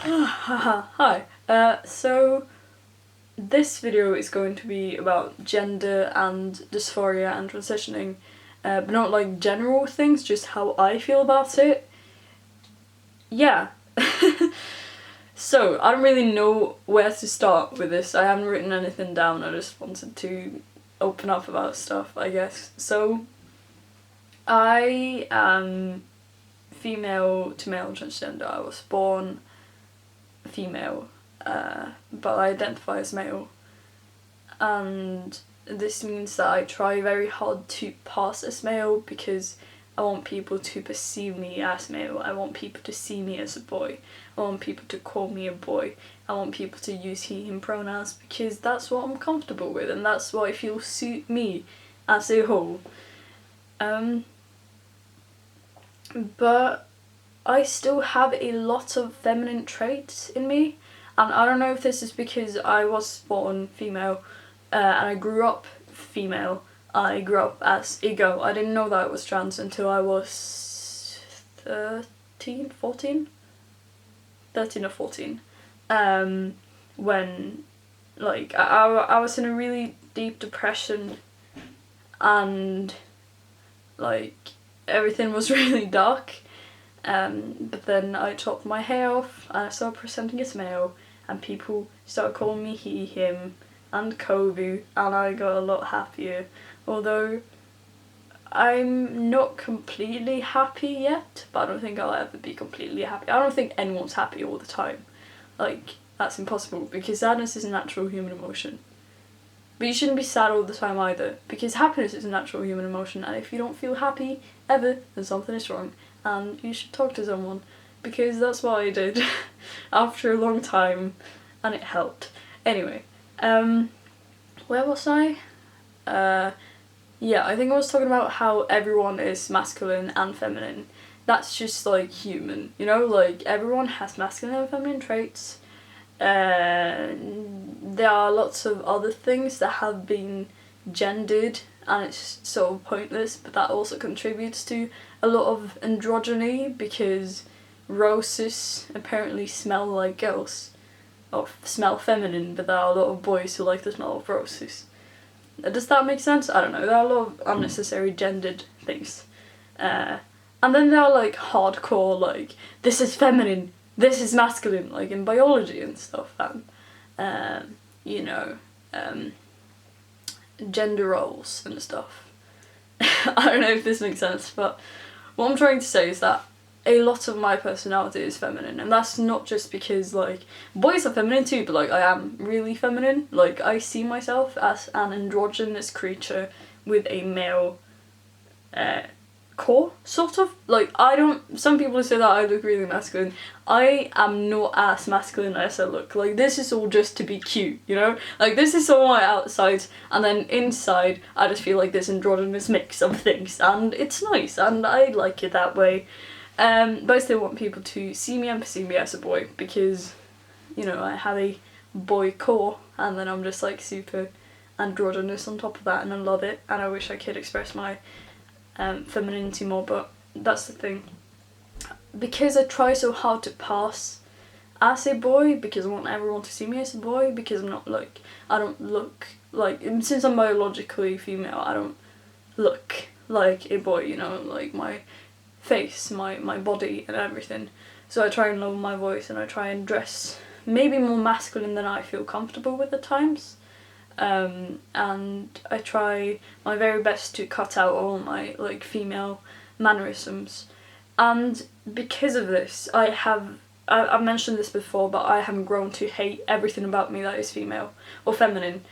Hi. So this video is going to be about gender and dysphoria and transitioning, but not like general things, just how I feel about it. Yeah. So, I don't really know where to start with this. I haven't written anything down, I just wanted to open up about stuff, I guess. So, I am female to male transgender. I was born female, but I identify as male. And this means that I try very hard to pass as male because I want people to perceive me as male. I want people to see me as a boy. I want people to call me a boy. I want people to use he, him pronouns because that's what I'm comfortable with and that's what I feel suit me as a whole. But I still have a lot of feminine traits in me, and I don't know if this is because I was born female and I grew up female. I grew up as a girl. I didn't know that I was trans until I was 13 or 14. When like I was in a really deep depression and like everything was really dark. But then I chopped my hair off and I started presenting as male and people started calling me he, him and Kovu and I got a lot happier. Although I'm not completely happy yet, but I don't think I'll ever be completely happy. I don't think anyone's happy all the time. Like, that's impossible because sadness is a natural human emotion. But you shouldn't be sad all the time either, because happiness is a natural human emotion, and if you don't feel happy ever, then something is wrong, and you should talk to someone, because that's what I did after a long time, and it helped. Anyway, where was I? Yeah, I think I was talking about how everyone is masculine and feminine. That's just like human, you know, like everyone has masculine and feminine traits. There are lots of other things that have been gendered and it's sort of pointless, but that also contributes to a lot of androgyny because roses apparently smell like girls or smell feminine, but there are a lot of boys who like the smell of roses. Does that make sense? I don't know, there are a lot of unnecessary gendered things. And then there are like hardcore, like, this is feminine, this is masculine, like in biology and stuff, and gender roles and stuff. I don't know if this makes sense, but what I'm trying to say is that a lot of my personality is feminine, and that's not just because, like, boys are feminine too, but, like, I am really feminine. Like, I see myself as an androgynous creature with a male core, sort of. Like, some people say that I look really masculine. I am not as masculine as I look. Like, this is all just to be cute, you know? Like, this is all my outside, and then inside, I just feel like this androgynous mix of things, and it's nice, and I like it that way. But I still want people to see me and perceive me as a boy, because, you know, I have a boy core, and then I'm just, like, super androgynous on top of that, and I love it, and I wish I could express my femininity more, but that's the thing. Because I try so hard to pass as a boy, because I want everyone to see me as a boy, because I'm not like, I don't look like, since I'm biologically female, I don't look like a boy, you know, like my face, my body and everything. So I try and lower my voice and I try and dress maybe more masculine than I feel comfortable with at times. And I try my very best to cut out all my like female mannerisms. And because of this, I've mentioned this before, but I have grown to hate everything about me that is female or feminine.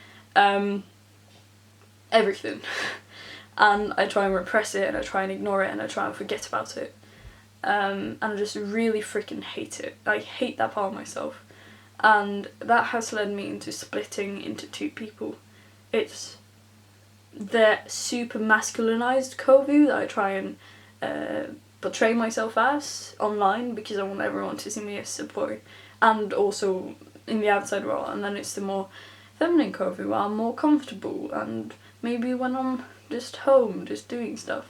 Everything. And I try and repress it and I try and ignore it and I try and forget about it. And I just really freaking hate it. I hate that part of myself. And that has led me into splitting into two people. It's the super masculinized Kovu that I try and portray myself as online because I want everyone to see me as a boy, and also in the outside world. And then it's the more feminine Kovu where I'm more comfortable, and maybe when I'm just home, just doing stuff.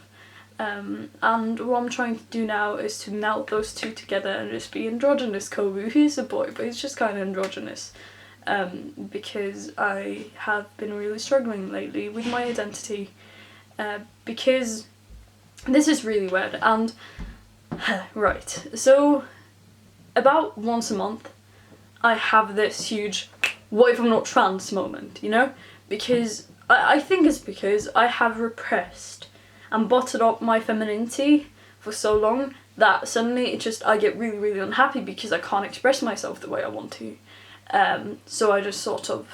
And what I'm trying to do now is to melt those two together and just be androgynous Kobu. He's a boy, but he's just kind of androgynous. Because I have been really struggling lately with my identity. Because this is really weird, and right, so about once a month I have this huge what if I'm not trans moment, you know? Because I think it's because I have repressed and bottled up my femininity for so long that suddenly I get really, really unhappy because I can't express myself the way I want to. So I just sort of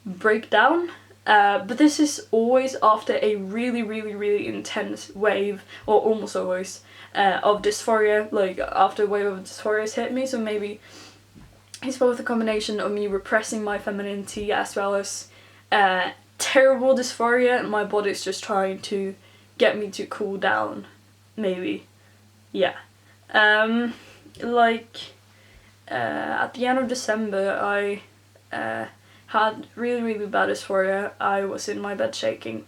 break down. But this is always after a really, really, really intense wave, or almost always, of dysphoria. Like, after a wave of dysphoria has hit me, so maybe it's both a combination of me repressing my femininity as well as terrible dysphoria, and my body's just trying to get me to cool down, maybe. Yeah. At the end of December, I had really, really bad dysphoria. I was in my bed shaking,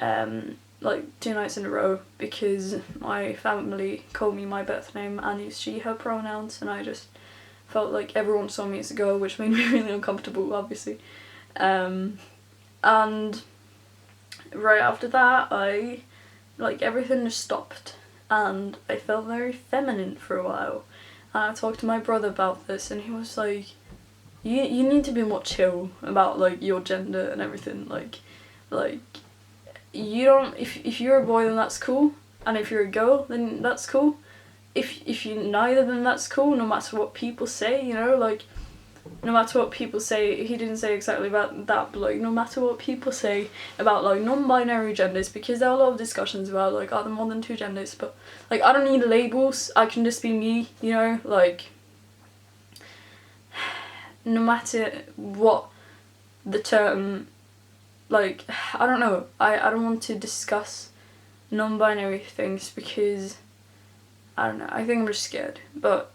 like 2 nights in a row, because my family called me my birth name and used she, her pronouns, and I just felt like everyone saw me as a girl, which made me really uncomfortable, obviously. And right after that, everything just stopped, and I felt very feminine for a while. And I talked to my brother about this, and he was like, you need to be more chill about, like, your gender and everything. Like, you don't, if you're a boy, then that's cool, and if you're a girl, then that's cool. If you're neither, then that's cool, no matter what people say, you know, like, no matter what people say. He didn't say exactly about that, but, like, no matter what people say about, like, non-binary genders, because there are a lot of discussions about, like, are there more than 2 genders, but, like, I don't need labels, I can just be me, you know, like, no matter what the term, like, I don't know, I don't want to discuss non-binary things because, I don't know, I think I'm just scared, but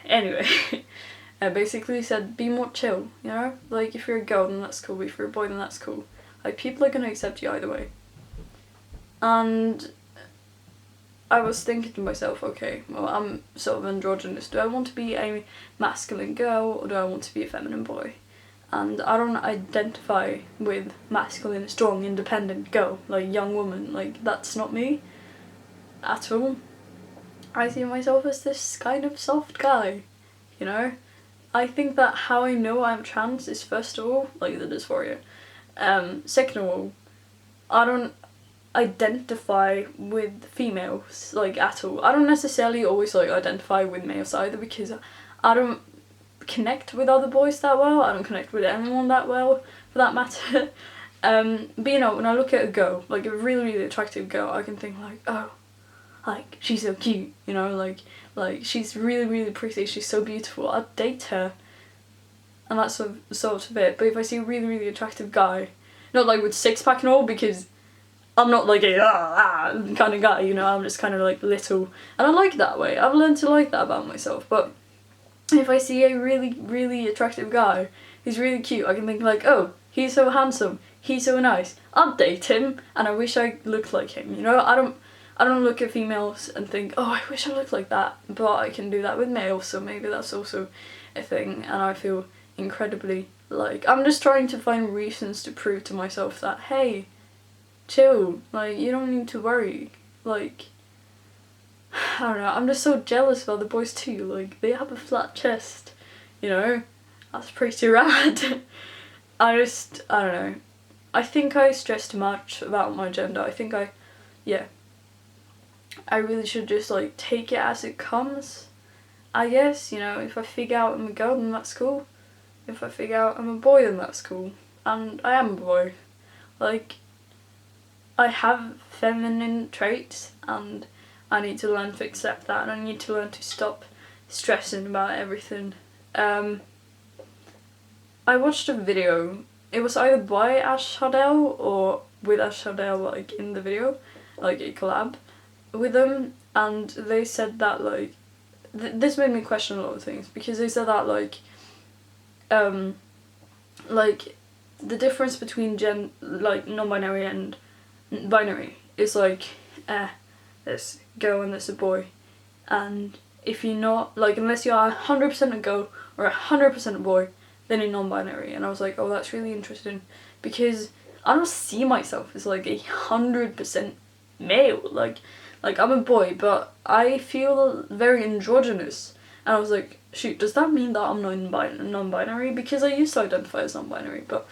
anyway. I basically said, be more chill, you know? Like, if you're a girl, then that's cool, if you're a boy, then that's cool. Like, people are gonna accept you either way. And I was thinking to myself, okay, well, I'm sort of androgynous. Do I want to be a masculine girl, or do I want to be a feminine boy? And I don't identify with masculine, strong, independent girl, like, young woman. Like, that's not me at all. I see myself as this kind of soft guy, you know? I think that how I know I'm trans is, first of all, like, the dysphoria. Second of all, I don't identify with females, like, at all. I don't necessarily always, like, identify with males either, because I don't connect with other boys that well. I don't connect with anyone that well, for that matter. But, you know, when I look at a girl, like, a really, really attractive girl, I can think, like, oh, like, she's so cute, you know, like, she's really, really pretty, she's so beautiful, I'd date her, and that's sort of it. But if I see a really, really attractive guy, not, like, with 6-pack and all, because I'm not, like, a kind of guy, you know, I'm just kind of, like, little, and I like that way. I've learned to like that about myself. But if I see a really, really attractive guy who's really cute, I can think, like, oh, he's so handsome, he's so nice, I'll date him, and I wish I looked like him, you know? I don't look at females and think, oh, I wish I looked like that, but I can do that with males, so maybe that's also a thing, and I feel incredibly, like, I'm just trying to find reasons to prove to myself that, hey, chill, like, you don't need to worry, like, I don't know, I'm just so jealous of other boys too, like, they have a flat chest, you know, that's pretty rad. I don't know, I think I stress too much about my gender. I think I really should just, like, take it as it comes, I guess, you know. If I figure out I'm a girl, then that's cool. If I figure out I'm a boy, then that's cool. And I am a boy. Like, I have feminine traits, and I need to learn to accept that, and I need to learn to stop stressing about everything. I watched a video, it was either by Ash Hardell or with Ash Hardell, like, in the video, like, a collab with them, and they said that, like, this made me question a lot of things, because they said that, like, the difference between non-binary and binary it's like, there's a girl and there's a boy, and if you're not, like, unless you are 100% a girl or 100% a boy, then you're non-binary. And I was like, oh, that's really interesting, because I don't see myself as like 100% male. Like I'm a boy, but I feel very androgynous. And I was like, shoot, does that mean that I'm non-binary? Because I used to identify as non-binary, but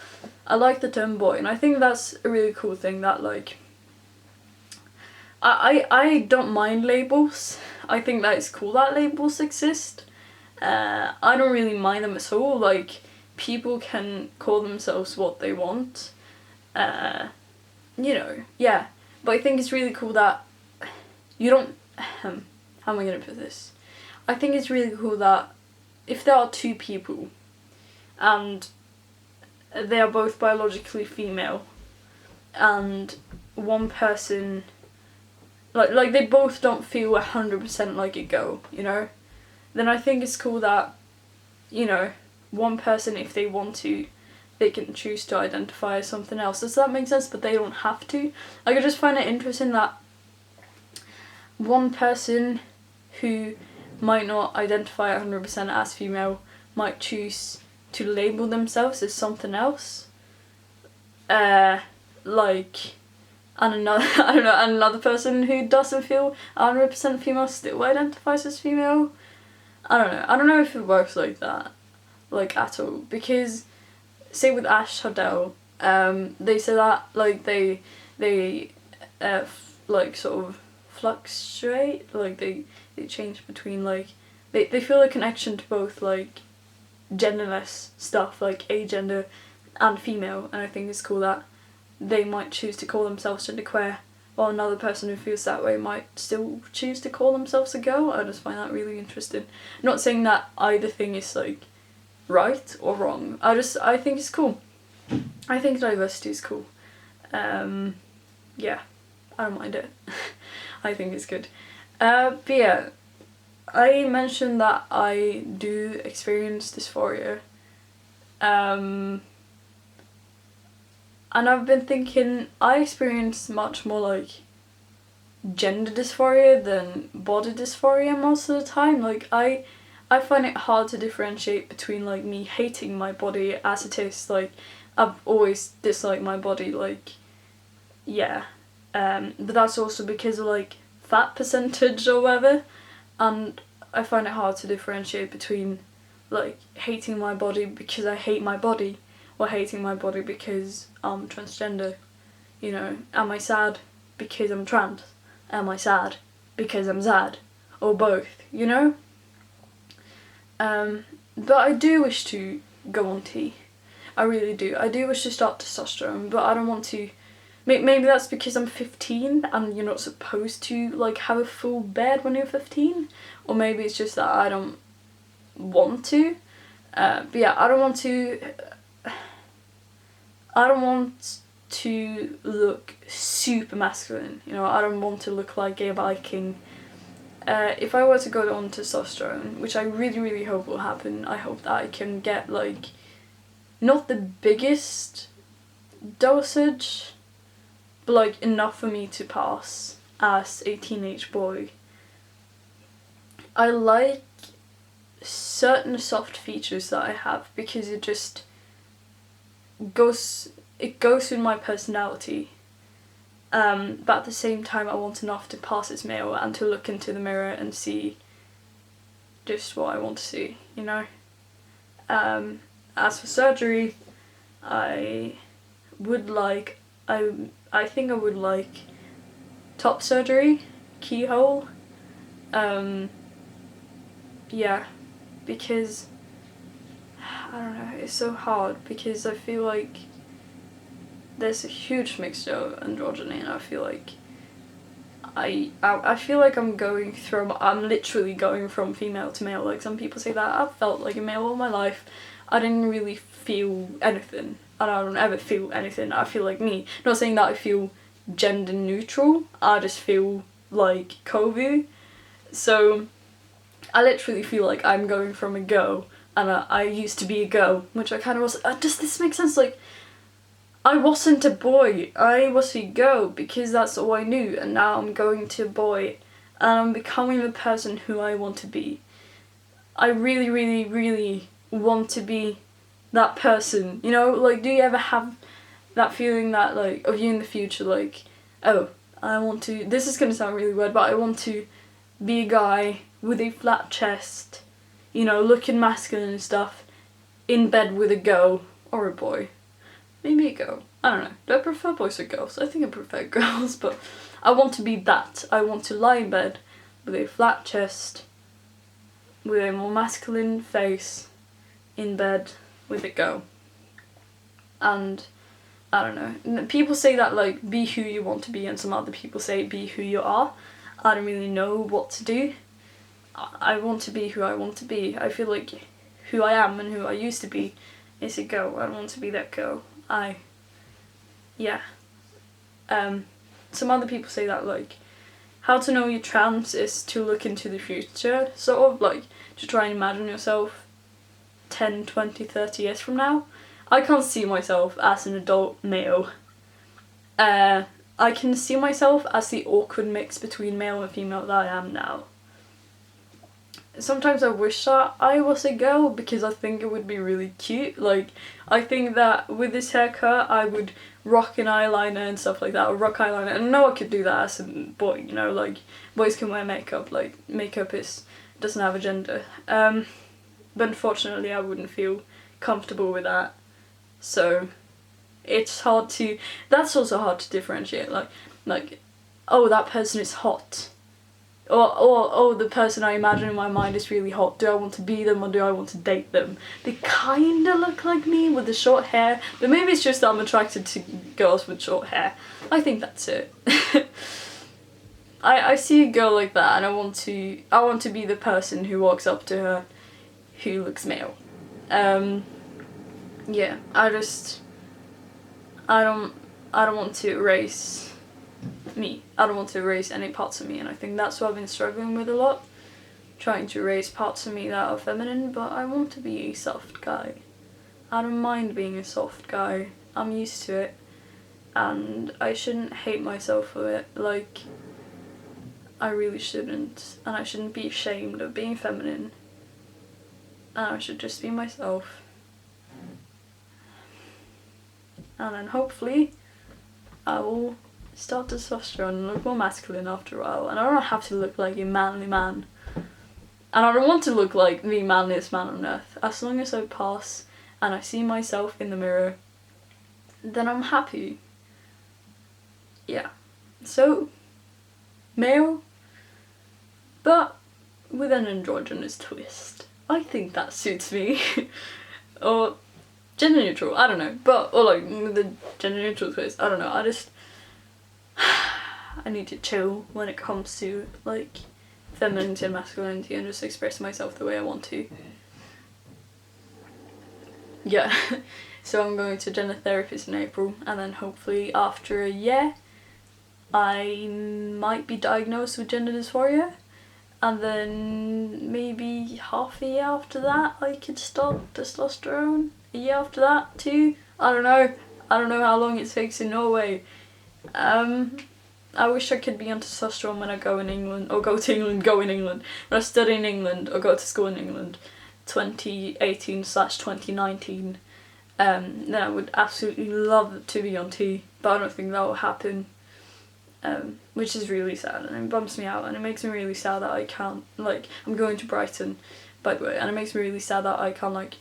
I like the term boy, and I think that's a really cool thing that, like, I don't mind labels. I think that it's cool that labels exist. I don't really mind them at all. Like, people can call themselves what they want. You know, yeah. But I think it's really cool that you don't, how am I gonna put this? I think it's really cool that if there are two people and they are both biologically female and one person, like they both don't feel 100% like a girl, you know, then I think it's cool that, you know, one person, if they want to, they can choose to identify as something else. Does that make sense? But they don't have to. Like, I just find it interesting that one person who might not identify 100% as female might choose to label themselves as something else. Like, and another, I don't know, and another person who doesn't feel 100% female still identifies as female. I don't know if it works like that, like, at all, because say with Ash Hardell, they say that, like, they like, sort of fluctuate, like, they change between, like, they feel a connection to both, like, genderless stuff, like agender and female, and I think it's cool that they might choose to call themselves genderqueer, while another person who feels that way might still choose to call themselves a girl. I just find that really interesting. Not saying that either thing is, like, right or wrong. I think it's cool. I think diversity is cool. Yeah, I don't mind it. I think it's good. But yeah, I mentioned that I do experience dysphoria. And I've been thinking, I experience much more, like, gender dysphoria than body dysphoria most of the time. Like, I find it hard to differentiate between, like, me hating my body as it is. Like, I've always disliked my body, like, yeah. But that's also because of, like, fat percentage or whatever. And I find it hard to differentiate between, like, hating my body because I hate my body, or hating my body because I'm transgender. You know, am I sad because I'm trans? Am I sad because I'm sad? Or both, you know? But I do wish to go on T. I really do. I do wish to start testosterone, but I don't want to. Maybe that's because I'm 15 and you're not supposed to, like, have a full bed when you're 15. Or maybe it's just that I don't want to. But yeah, I don't want to look super masculine, you know. I don't want to look like a Viking. If I were to go on testosterone, which I really, really hope will happen, I hope that I can get, like, not the biggest dosage, but, like, enough for me to pass as a teenage boy. I like certain soft features that I have because it just goes with my personality. But at the same time, I want enough to pass as male and to look into the mirror and see just what I want to see, you know? As for surgery, I think I would like top surgery, keyhole. Yeah, because, I don't know, it's so hard because I feel like there's a huge mixture of androgyny, and I feel like I feel like I'm literally going from female to male. Like, some people say that I've felt like a male all my life. I didn't really feel anything, and I don't ever feel anything. I feel like me. Not saying that I feel gender neutral, I just feel like Kovu. So I literally feel like I'm going from a girl, and I used to be a girl, which I kind of was. Does this make sense? Like, I wasn't a boy, I was a girl because that's all I knew, and now I'm going to a boy and I'm becoming the person who I want to be. I really, really, really want to be that person, you know? Like, do you ever have that feeling that, like, of you in the future, like, oh, I want to, this is gonna sound really weird, but I want to be a guy with a flat chest, you know, looking masculine and stuff, in bed with a girl, or a boy. Maybe a girl. I don't know. Do I prefer boys or girls? I think I prefer girls, but I want to be that. I want to lie in bed with a flat chest, with a more masculine face, in bed with a girl. And I don't know. People say that, like, be who you want to be, and some other people say be who you are. I don't really know what to do. I want to be who I want to be. I feel like who I am and who I used to be is a girl. I want to be that girl. Some other people say that, like, how to know you're trans is to look into the future, sort of, like, to try and imagine yourself 10, 20, 30 years from now. I can't see myself as an adult male. I can see myself as the awkward mix between male and female that I am now. Sometimes I wish that I was a girl because I think it would be really cute. Like, I think that with this haircut I would rock an eyeliner and stuff like that, or rock eyeliner. And I know I could do that as a boy, you know, like, boys can wear makeup, like, makeup doesn't have a gender. But unfortunately I wouldn't feel comfortable with that. So it's hard to, that's also hard to differentiate, like, oh, that person is hot. Or oh, the person I imagine in my mind is really hot. Do I want to be them or do I want to date them? They kinda look like me with the short hair, but maybe it's just that I'm attracted to girls with short hair. I think that's it. I see a girl like that and I want to be the person who walks up to her who looks male. Yeah, I don't want to erase me. I don't want to erase any parts of me, and I think that's what I've been struggling with a lot. Trying to erase parts of me that are feminine, but I want to be a soft guy. I don't mind being a soft guy. I'm used to it, and I shouldn't hate myself for it. Like, I really shouldn't, and I shouldn't be ashamed of being feminine. And I should just be myself. And then hopefully I will start testosterone and look more masculine after a while, and I don't have to look like a manly man. And I don't want to look like the manliest man on earth. As long as I pass and I see myself in the mirror, then I'm happy. Yeah. So, male, but with an androgynous twist. I think that suits me. Or gender neutral, I don't know. But, or like, with the gender neutral twist, I don't know. I need to chill when it comes to, like, femininity and masculinity and just express myself the way I want to. Yeah. So I'm going to gender therapist in April, and then hopefully after a year I might be diagnosed with gender dysphoria, and then maybe half a year after that I could start testosterone. A year after that too. I don't know how long it takes in Norway. I wish I could be on testosterone when I go in England, or go in England, when I study in England, or go to school in England, 2018/2019. Then I would absolutely love to be on T, but I don't think that will happen, which is really sad, and it bumps me out, and it makes me really sad that I can't, like, I'm going to Brighton, by the way, and it makes me really sad that I can't, like,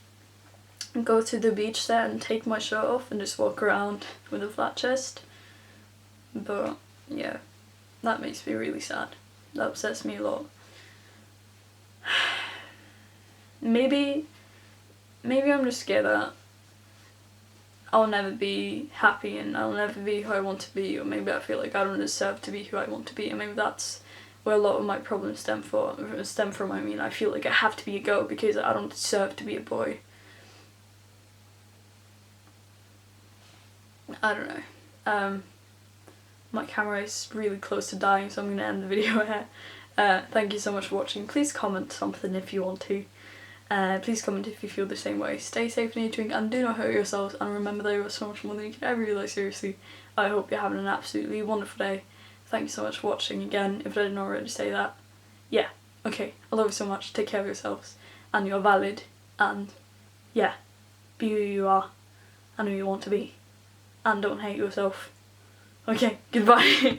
go to the beach there and take my shirt off and just walk around with a flat chest. But yeah, that makes me really sad. That upsets me a lot. Maybe I'm just scared that I'll never be happy and I'll never be who I want to be, or maybe I feel like I don't deserve to be who I want to be, and maybe that's where a lot of my problems stem from. I mean, I feel like I have to be a girl because I don't deserve to be a boy. I don't know. My camera is really close to dying, so I'm going to end the video here. Thank you so much for watching. Please comment something if you want to. Please comment if you feel the same way. Stay safe in eating and do not hurt yourselves, and remember that you are so much more than you can ever realise. Seriously, I hope you're having an absolutely wonderful day. Thank you so much for watching again, if I didn't already say that. Yeah, okay, I love you so much, take care of yourselves, and you're valid, and yeah, be who you are, and who you want to be, and don't hate yourself. Okay, goodbye.